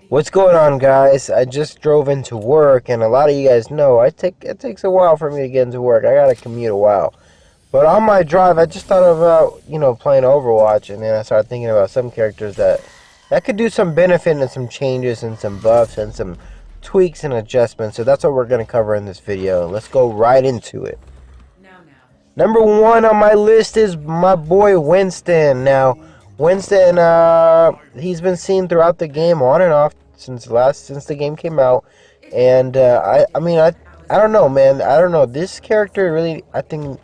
What's going on, guys? I just drove into work, and a lot of you guys know it takes a while for me to get into work. I gotta commute a while. But on my drive, I just thought about playing Overwatch, and then I started thinking about some characters that could do some benefit and some changes and some buffs and some tweaks and adjustments. So that's what we're gonna cover in this video. Let's go right into it. Number one on my list is my boy Winston. Now, Winston, he's been seen throughout the game on and off since the game came out, and I don't know, man. I don't know. This character really, I think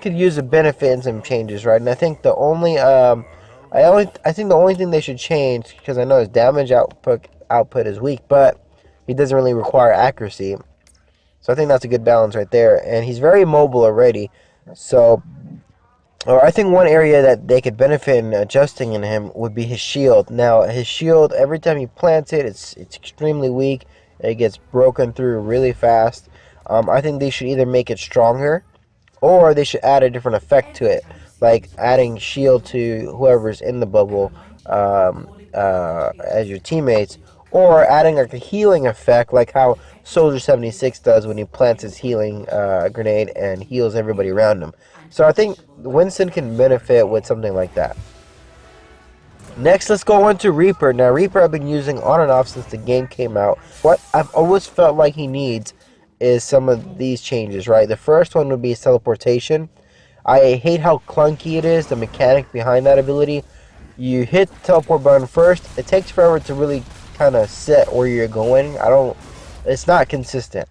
could use a benefit and some changes, right? And I think I think the only thing they should change, because I know his damage output is weak, but he doesn't really require accuracy. So I think that's a good balance right there. And he's very mobile already. So, or I think one area that they could benefit in adjusting in him would be his shield. Now, his shield, every time he plants it, it's extremely weak. It gets broken through really fast. I think they should either make it stronger, or they should add a different effect to it, like adding shield to whoever's in the bubble as your teammates, or adding like a healing effect, like how Soldier 76 does when he plants his healing grenade and heals everybody around him. So I think Winston can benefit with something like that. Next, let's go on to Reaper. Now, Reaper I've been using on and off since the game came out. What I've always felt like he needs is some of these changes, right? The first one would be his teleportation. I hate how clunky it is, the mechanic behind that ability. You hit the teleport button first. It takes forever to really kind of set where you're going. It's not consistent.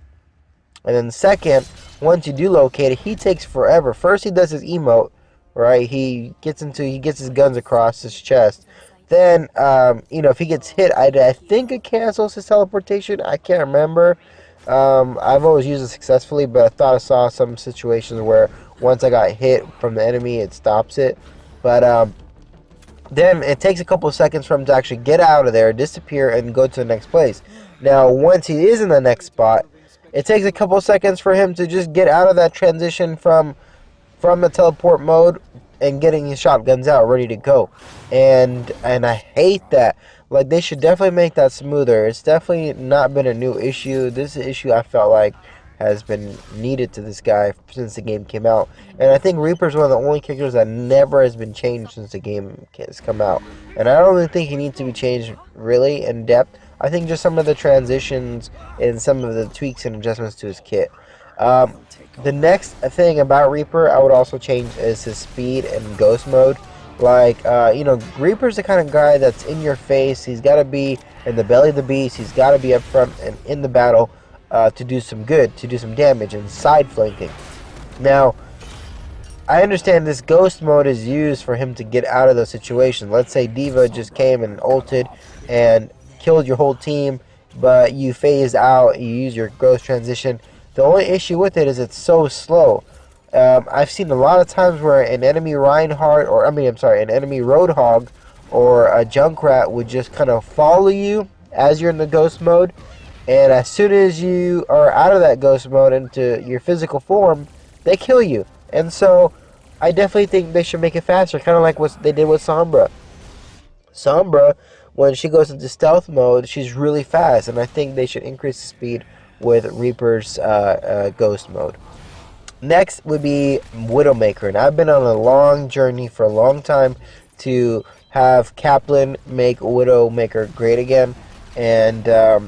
And then second, once you do locate it, he takes forever. First he does his emote, right? He gets his guns across his chest. Then if he gets hit, I think it cancels his teleportation. I can't remember. I've always used it successfully, but I thought I saw some situations where once I got hit from the enemy, it stops it. But then it takes a couple of seconds for him to actually get out of there, disappear, and go to the next place. Now, once he is in the next spot, it takes a couple of seconds for him to just get out of that transition from the teleport mode and getting his shotguns out, ready to go. And I hate that. Like, they should definitely make that smoother. It's definitely not been a new issue. This issue I felt like has been needed to this guy since the game came out. And I think Reaper's one of the only characters that never has been changed since the game has come out. And I don't really think he needs to be changed really in depth. I think just some of the transitions and some of the tweaks and adjustments to his kit. The next thing about Reaper I would also change is his speed and ghost mode. Like, Reaper's the kind of guy that's in your face. He's got to be in the belly of the beast. He's got to be up front and in the battle to do some good, to do some damage, and side flanking. Now, I understand this ghost mode is used for him to get out of those situations. Let's say D.Va just came and ulted and killed your whole team, but you phased out, you use your ghost transition. The only issue with it is it's so slow. I've seen a lot of times where an enemy Reinhardt, an enemy Roadhog or a Junkrat would just kind of follow you as you're in the ghost mode, and as soon as you are out of that ghost mode into your physical form, they kill you. And so I definitely think they should make it faster, kind of like what they did with Sombra. Sombra, when she goes into stealth mode, she's really fast, and I think they should increase the speed with Reaper's ghost mode. Next would be Widowmaker, and I've been on a long journey for a long time to have Kaplan make Widowmaker great again. And I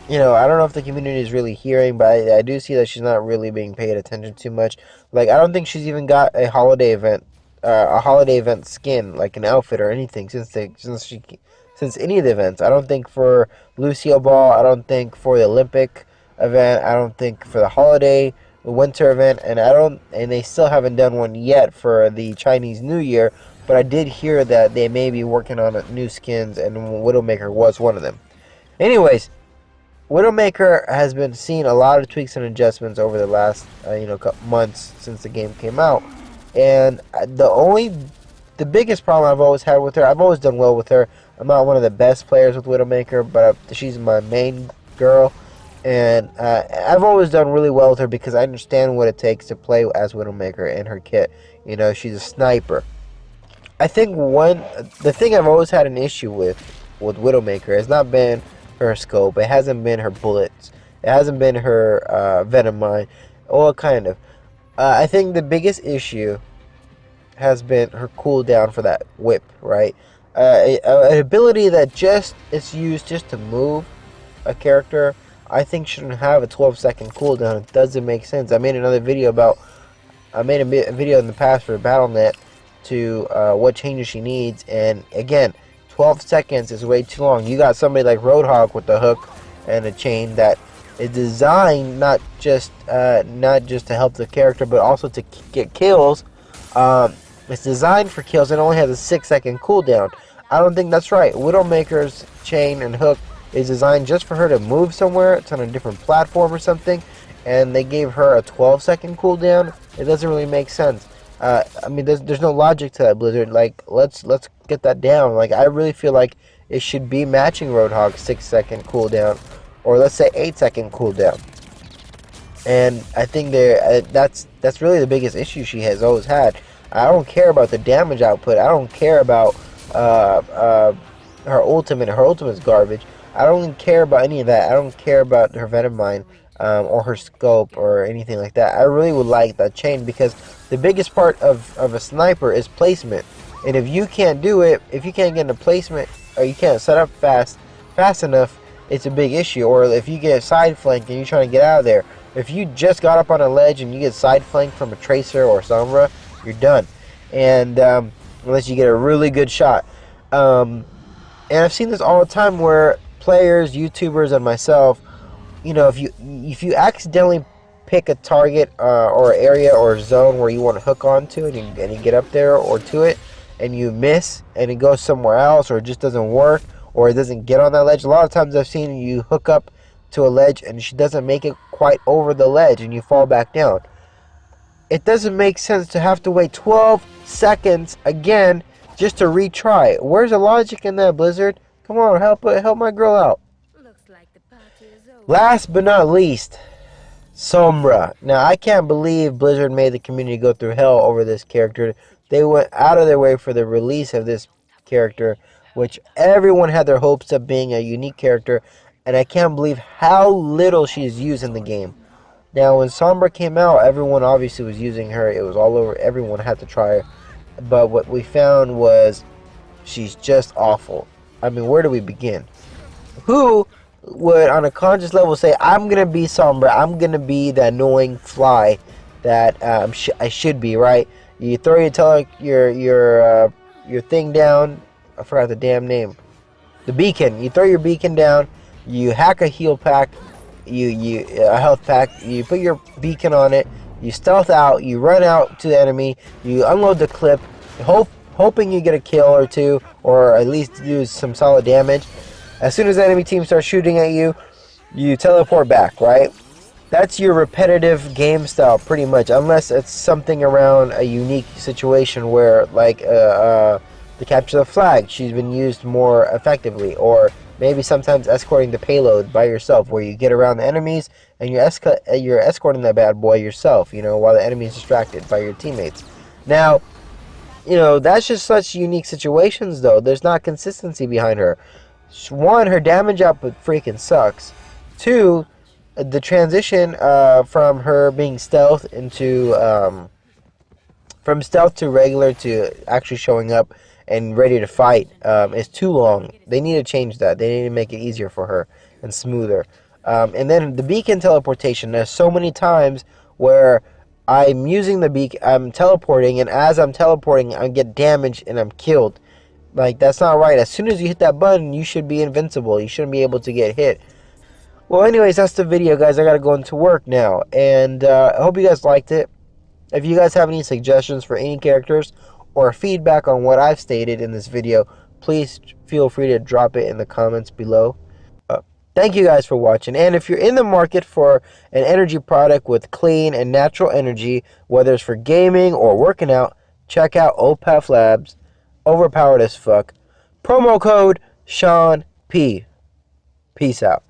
don't know if the community is really hearing, but I do see that she's not really being paid attention too much. Like, I don't think she's even got a holiday event skin, like an outfit or anything since any of the events. I don't think for Lucio Ball, I don't think for the Olympic event, I don't think for the holiday, the winter event, and they still haven't done one yet for the Chinese New Year. But I did hear that they may be working on new skins, and Widowmaker was one of them. Anyways, Widowmaker has been seeing a lot of tweaks and adjustments over the last couple months since the game came out, and the biggest problem I've always had with her, I've always done well with her. I'm not one of the best players with Widowmaker, but she's my main girl. And I've always done really well with her because I understand what it takes to play as Widowmaker and her kit. You know, she's a sniper. I think the thing I've always had an issue with with Widowmaker. It's not been her scope. It hasn't been her bullets. It hasn't been her venom mine. All kind of. I think the biggest issue has been her cooldown for that whip, right? An ability that just is used just to move a character, I think shouldn't have a 12-second cooldown. It doesn't make sense. I made a video in the past for Battle.net to what changes she needs, and again, 12 seconds is way too long. You got somebody like Roadhog with the hook and a chain that is designed not just to help the character, but also to get kills. It's designed for kills and only has a 6-second cooldown. I don't think that's right. Widowmaker's chain and hook is designed just for her to move somewhere. It's on a different platform or something, and they gave her a 12-second cooldown. It doesn't really make sense. I mean, there's no logic to that, Blizzard. Like, let's get that down. Like, I really feel like it should be matching Roadhog's 6-second cooldown, or let's say 8-second cooldown. And I think that's really the biggest issue she has always had. I don't care about the damage output. I don't care about her ultimate. Her ultimate is garbage. I don't even care about any of that. I don't care about her venom mine or her scope or anything like that. I really would like that chain, because the biggest part of a sniper is placement. And if you can't do it, if you can't get into placement, or you can't set up fast enough, it's a big issue. Or if you get side flanked and you're trying to get out of there, if you just got up on a ledge and you get side flanked from a Tracer or Sombra, you're done. And unless you get a really good shot. And I've seen this all the time where players, YouTubers, and myself, you know, if you accidentally pick a target or area or zone where you want to hook onto, and you get up there or to it, and you miss, and it goes somewhere else, or it just doesn't work, or it doesn't get on that ledge. A lot of times I've seen you hook up to a ledge and she doesn't make it quite over the ledge, and you fall back down. It doesn't make sense to have to wait 12 seconds again just to retry. Where's the logic in that, Blizzard? Come on, help my girl out. Looks like the party is over. Last but not least, Sombra. Now, I can't believe Blizzard made the community go through hell over this character. They went out of their way for the release of this character, which everyone had their hopes of being a unique character, and I can't believe how little she's used in the game. Now, when Sombra came out, everyone obviously was using her. It was all over. Everyone had to try her. But what we found was she's just awful. I mean, where do we begin? Who would, on a conscious level, say, I'm going to be Sombra. I'm going to be the annoying fly that I should be, right? You throw your thing down. I forgot the damn name. The beacon. You throw your beacon down. You hack a heal pack. A health pack. You put your beacon on it. You stealth out. You run out to the enemy. You unload the clip, hoping you get a kill or two, or at least do some solid damage. As soon as the enemy team starts shooting at you, you teleport back, right? That's your repetitive game style, pretty much, unless it's something around a unique situation where, like, the capture the flag, she's been used more effectively, or maybe sometimes escorting the payload by yourself, where you get around the enemies and you're escorting that bad boy yourself, you know, while the enemy is distracted by your teammates. Now, you know, that's just such unique situations, though. There's not consistency behind her. One, her damage output freaking sucks. Two, the transition from her being stealth into from stealth to regular to actually showing up and ready to fight is too long. They need to change that. They need to make it easier for her and smoother. And then the beacon teleportation. There's so many times where I'm using the beacon, I'm teleporting, and as I'm teleporting, I get damaged and I'm killed. Like, that's not right. As soon as you hit that button, you should be invincible. You shouldn't be able to get hit. Well, anyways, that's the video, guys. I gotta go into work now. And I hope you guys liked it. If you guys have any suggestions for any characters or feedback on what I've stated in this video, please feel free to drop it in the comments below. Thank you guys for watching. And if you're in the market for an energy product with clean and natural energy, whether it's for gaming or working out, check out OPAF Labs. Overpowered as fuck. Promo code Sean P. Peace out.